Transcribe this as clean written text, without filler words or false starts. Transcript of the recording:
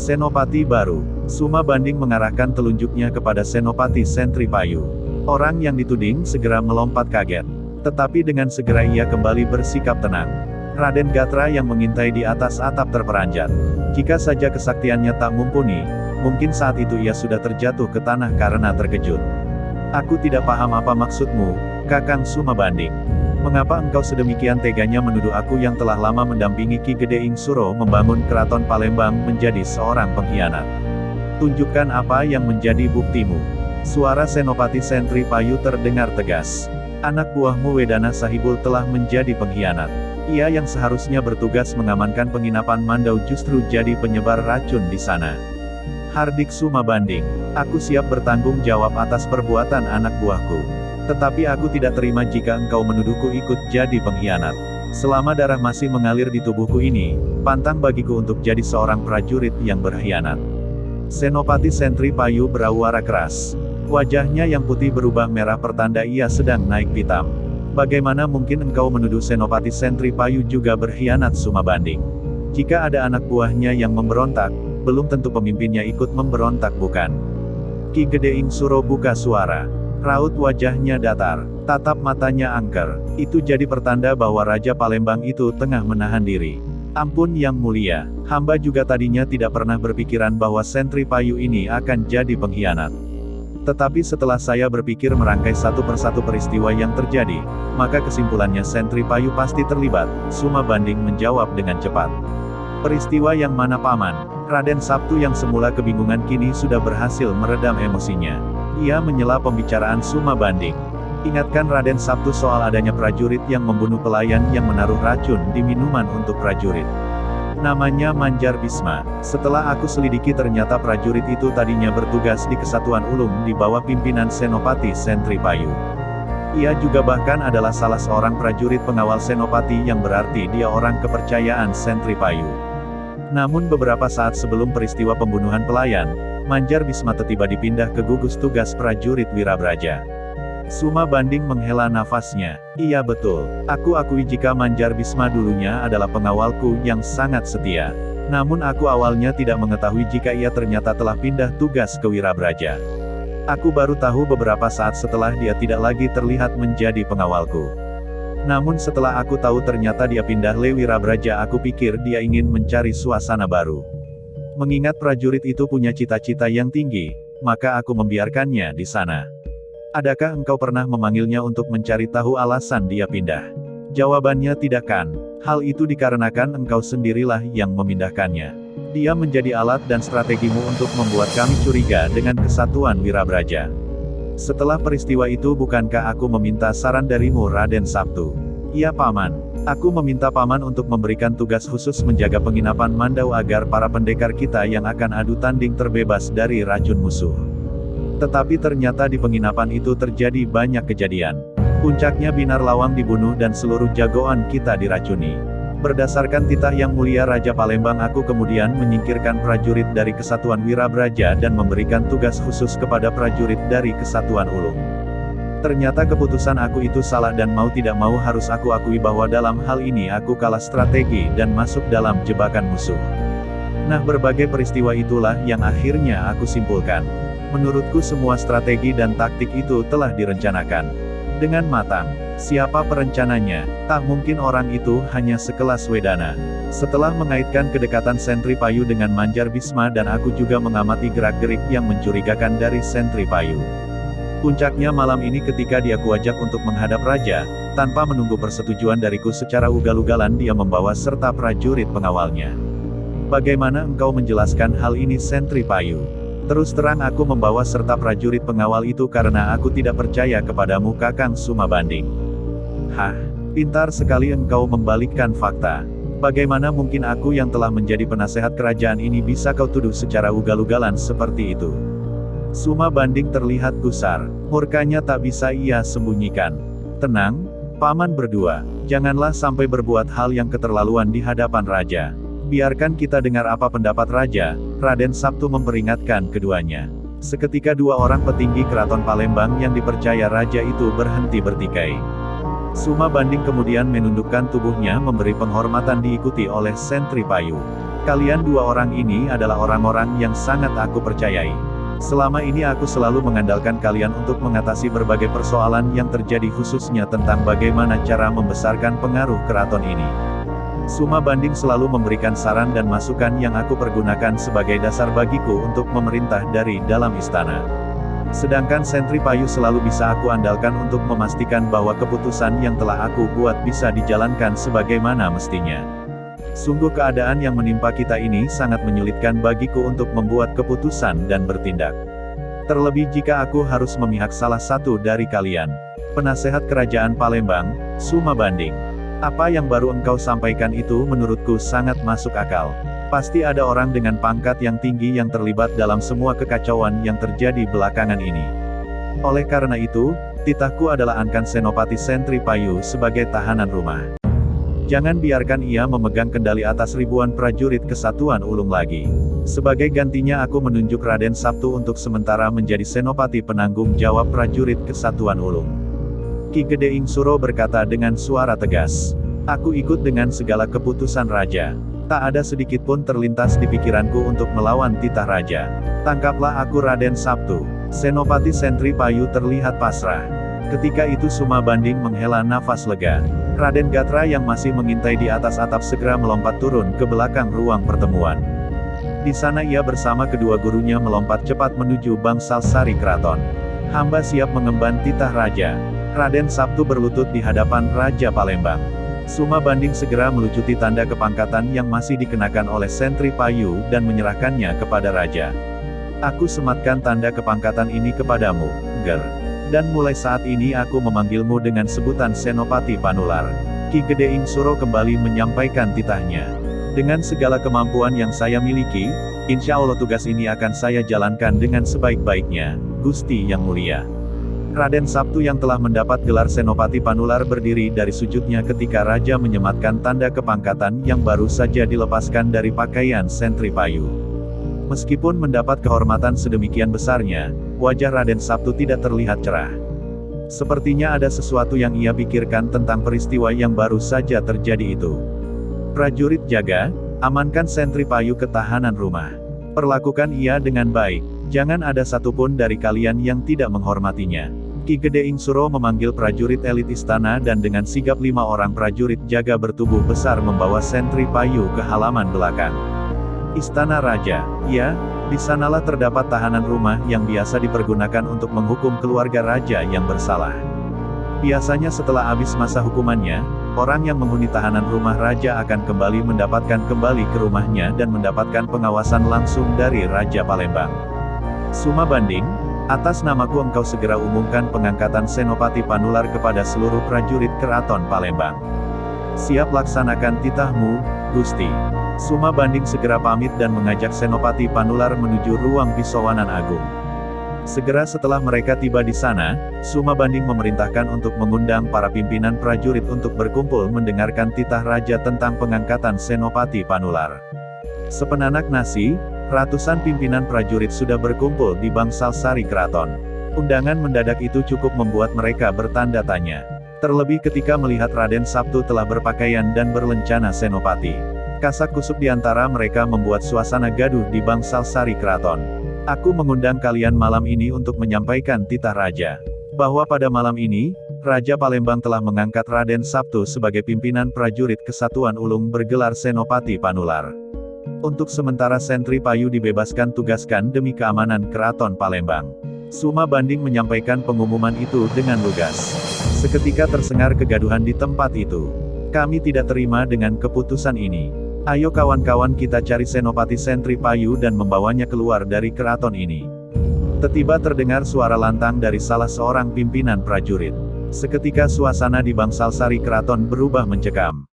Senopati baru. Suma Banding mengarahkan telunjuknya kepada Senopati Sentri Payu. Orang yang dituding segera melompat kaget. Tetapi dengan segera ia kembali bersikap tenang. Raden Gatra yang mengintai di atas atap terperanjat. Jika saja kesaktiannya tak mumpuni, mungkin saat itu ia sudah terjatuh ke tanah karena terkejut. Aku tidak paham apa maksudmu, Kakang Suma Banding. Mengapa engkau sedemikian teganya menuduh aku yang telah lama mendampingi Ki Gedeing Suro membangun keraton Palembang menjadi seorang pengkhianat? Tunjukkan apa yang menjadi buktimu. Suara Senopati Sentri Payu terdengar tegas. Anak buahmu Wedana Sahibul telah menjadi pengkhianat. Ia yang seharusnya bertugas mengamankan penginapan Mandau justru jadi penyebar racun di sana. Hardik Suma Banding, aku siap bertanggung jawab atas perbuatan anak buahku. Tetapi aku tidak terima jika engkau menuduhku ikut jadi pengkhianat. Selama darah masih mengalir di tubuhku ini, pantang bagiku untuk jadi seorang prajurit yang berkhianat. Senopati Sentri Payu berawara keras. Wajahnya yang putih berubah merah pertanda ia sedang naik pitam. Bagaimana mungkin engkau menuduh Senopati Sentri Payu juga berkhianat Suma Banding? Jika ada anak buahnya yang memberontak, belum tentu pemimpinnya ikut memberontak bukan? Ki Gedeing Suro buka suara. Raut wajahnya datar, tatap matanya angker. Itu jadi pertanda bahwa Raja Palembang itu tengah menahan diri. Ampun Yang Mulia, hamba juga tadinya tidak pernah berpikiran bahwa Sentri Payu ini akan jadi pengkhianat. Tetapi setelah saya berpikir merangkai satu persatu peristiwa yang terjadi, maka kesimpulannya Sentri Payu pasti terlibat, Suma Banding menjawab dengan cepat. Peristiwa yang mana Paman? Raden Sabtu yang semula kebingungan kini sudah berhasil meredam emosinya. Ia menyela pembicaraan Suma Banding. Ingatkan Raden Sabtu soal adanya prajurit yang membunuh pelayan yang menaruh racun di minuman untuk prajurit. Namanya Manjar Bisma. Setelah aku selidiki ternyata prajurit itu tadinya bertugas di Kesatuan Ulung di bawah pimpinan Senopati Sentri Payu. Ia juga bahkan adalah salah seorang prajurit pengawal Senopati yang berarti dia orang kepercayaan Sentri Payu. Namun beberapa saat sebelum peristiwa pembunuhan pelayan, Manjar Bisma tiba dipindah ke gugus tugas prajurit Wirabraja. Suma Banding menghela nafasnya. Iya betul, aku akui jika Manjar Bisma dulunya adalah pengawalku yang sangat setia. Namun aku awalnya tidak mengetahui jika ia ternyata telah pindah tugas ke Wirabraja. Aku baru tahu beberapa saat setelah dia tidak lagi terlihat menjadi pengawalku. Namun setelah aku tahu ternyata dia pindah ke Wirabraja, aku pikir dia ingin mencari suasana baru. Mengingat prajurit itu punya cita-cita yang tinggi, maka aku membiarkannya di sana. Adakah engkau pernah memanggilnya untuk mencari tahu alasan dia pindah? Jawabannya tidak kan. Hal itu dikarenakan engkau sendirilah yang memindahkannya. Dia menjadi alat dan strategimu untuk membuat kami curiga dengan Kesatuan Wirabraja. Setelah peristiwa itu bukankah aku meminta saran darimu Raden Sabtu? Iya Paman. Aku meminta Paman untuk memberikan tugas khusus menjaga penginapan Mandau agar para pendekar kita yang akan adu tanding terbebas dari racun musuh. Tetapi ternyata di penginapan itu terjadi banyak kejadian. Puncaknya Binar Lawang dibunuh dan seluruh jagoan kita diracuni. Berdasarkan titah Yang Mulia Raja Palembang, aku kemudian menyingkirkan prajurit dari Kesatuan Wirabraja dan memberikan tugas khusus kepada prajurit dari Kesatuan Ulung. Ternyata keputusan aku itu salah dan mau tidak mau harus aku akui bahwa dalam hal ini aku kalah strategi dan masuk dalam jebakan musuh. Nah, berbagai peristiwa itulah yang akhirnya aku simpulkan. Menurutku semua strategi dan taktik itu telah direncanakan dengan matang. Siapa perencananya? Tak mungkin orang itu hanya sekelas Wedana. Setelah mengaitkan kedekatan Sentri Payu dengan Manjar Bisma dan aku juga mengamati gerak-gerik yang mencurigakan dari Sentri Payu. Puncaknya malam ini ketika dia kuajak untuk menghadap raja, tanpa menunggu persetujuan dariku secara ugal-ugalan dia membawa serta prajurit pengawalnya. Bagaimana engkau menjelaskan hal ini Sentri Payu? Terus terang aku membawa serta prajurit pengawal itu karena aku tidak percaya kepadamu Kakang Suma Banding. Hah, pintar sekali engkau membalikkan fakta. Bagaimana mungkin aku yang telah menjadi penasehat kerajaan ini bisa kau tuduh secara ugal-ugalan seperti itu? Suma Banding terlihat gusar, murkanya tak bisa ia sembunyikan. Tenang, Paman berdua, janganlah sampai berbuat hal yang keterlaluan di hadapan raja. Biarkan kita dengar apa pendapat raja. Raden Sabtu memperingatkan keduanya. Seketika dua orang petinggi keraton Palembang yang dipercaya raja itu berhenti bertikai. Suma Banding kemudian menundukkan tubuhnya memberi penghormatan diikuti oleh Sentri Payu. Kalian dua orang ini adalah orang-orang yang sangat aku percayai. Selama ini aku selalu mengandalkan kalian untuk mengatasi berbagai persoalan yang terjadi, khususnya tentang bagaimana cara membesarkan pengaruh keraton ini. Suma Banding selalu memberikan saran dan masukan yang aku pergunakan sebagai dasar bagiku untuk memerintah dari dalam istana. Sedangkan Sentri Payu selalu bisa aku andalkan untuk memastikan bahwa keputusan yang telah aku buat bisa dijalankan sebagaimana mestinya. Sungguh keadaan yang menimpa kita ini sangat menyulitkan bagiku untuk membuat keputusan dan bertindak. Terlebih jika aku harus memihak salah satu dari kalian. Penasehat Kerajaan Palembang, Suma Banding. Apa yang baru engkau sampaikan itu menurutku sangat masuk akal. Pasti ada orang dengan pangkat yang tinggi yang terlibat dalam semua kekacauan yang terjadi belakangan ini. Oleh karena itu, titahku adalah angkat Senopati Sentri Payu sebagai tahanan rumah. Jangan biarkan ia memegang kendali atas ribuan prajurit Kesatuan Ulung lagi. Sebagai gantinya aku menunjuk Raden Sabtu untuk sementara menjadi senopati penanggung jawab prajurit Kesatuan Ulung. Ki Gede Suro berkata dengan suara tegas. Aku ikut dengan segala keputusan raja. Tak ada sedikit pun terlintas di pikiranku untuk melawan titah raja. Tangkaplah aku Raden Sabtu. Senopati Sentri Payu terlihat pasrah. Ketika itu Suma Banding menghela nafas lega. Raden Gatra yang masih mengintai di atas atap segera melompat turun ke belakang ruang pertemuan. Di sana ia bersama kedua gurunya melompat cepat menuju bangsal sari keraton. Hamba siap mengemban titah raja. Raden Sabtu berlutut di hadapan Raja Palembang. Suma Banding segera melucuti tanda kepangkatan yang masih dikenakan oleh Sentri Payu dan menyerahkannya kepada raja. Aku sematkan tanda kepangkatan ini kepadamu, Ger. Dan mulai saat ini aku memanggilmu dengan sebutan Senopati Panular. Ki Gede Suro kembali menyampaikan titahnya. Dengan segala kemampuan yang saya miliki, insya Allah tugas ini akan saya jalankan dengan sebaik-baiknya, Gusti yang mulia. Raden Sabtu yang telah mendapat gelar Senopati Panular berdiri dari sujudnya ketika raja menyematkan tanda kepangkatan yang baru saja dilepaskan dari pakaian Sentri Payu. Meskipun mendapat kehormatan sedemikian besarnya, wajah Raden Sabtu tidak terlihat cerah. Sepertinya ada sesuatu yang ia pikirkan tentang peristiwa yang baru saja terjadi itu. Prajurit jaga, amankan Sentri Payu ke tahanan rumah. Perlakukan ia dengan baik, jangan ada satupun dari kalian yang tidak menghormatinya. Ki Gede Suro memanggil prajurit elit istana dan dengan sigap 5 orang prajurit jaga bertubuh besar membawa Sentri Payu ke halaman belakang. Istana Raja, ya, di sanalah terdapat tahanan rumah yang biasa dipergunakan untuk menghukum keluarga raja yang bersalah. Biasanya setelah habis masa hukumannya, orang yang menghuni tahanan rumah raja akan kembali ke rumahnya dan mendapatkan pengawasan langsung dari Raja Palembang. Suma Banding, atas namaku engkau segera umumkan pengangkatan Senopati Panular kepada seluruh prajurit Keraton Palembang. Siap laksanakan titahmu, Gusti. Suma Banding segera pamit dan mengajak Senopati Panular menuju ruang Pisowanan Agung. Segera setelah mereka tiba di sana, Suma Banding memerintahkan untuk mengundang para pimpinan prajurit untuk berkumpul mendengarkan titah raja tentang pengangkatan Senopati Panular. Sepenanak nasi, ratusan pimpinan prajurit sudah berkumpul di bangsal sari keraton. Undangan mendadak itu cukup membuat mereka bertanda tanya. Terlebih ketika melihat Raden Sabtu telah berpakaian dan berlencana senopati. Kasak-kusuk di antara mereka membuat suasana gaduh di bangsal sari keraton. Aku mengundang kalian malam ini untuk menyampaikan titah raja. Bahwa pada malam ini, Raja Palembang telah mengangkat Raden Sabtu sebagai pimpinan prajurit Kesatuan Ulung bergelar Senopati Panular. Untuk sementara Sentri Payu dibebaskan tugaskan demi keamanan Keraton Palembang. Suma Banding menyampaikan pengumuman itu dengan lugas. Seketika tersengar kegaduhan di tempat itu. Kami tidak terima dengan keputusan ini. Ayo kawan-kawan kita cari Senopati Sentri Payu dan membawanya keluar dari keraton ini. Tiba-tiba terdengar suara lantang dari salah seorang pimpinan prajurit. Seketika suasana di bangsal sari keraton berubah mencekam.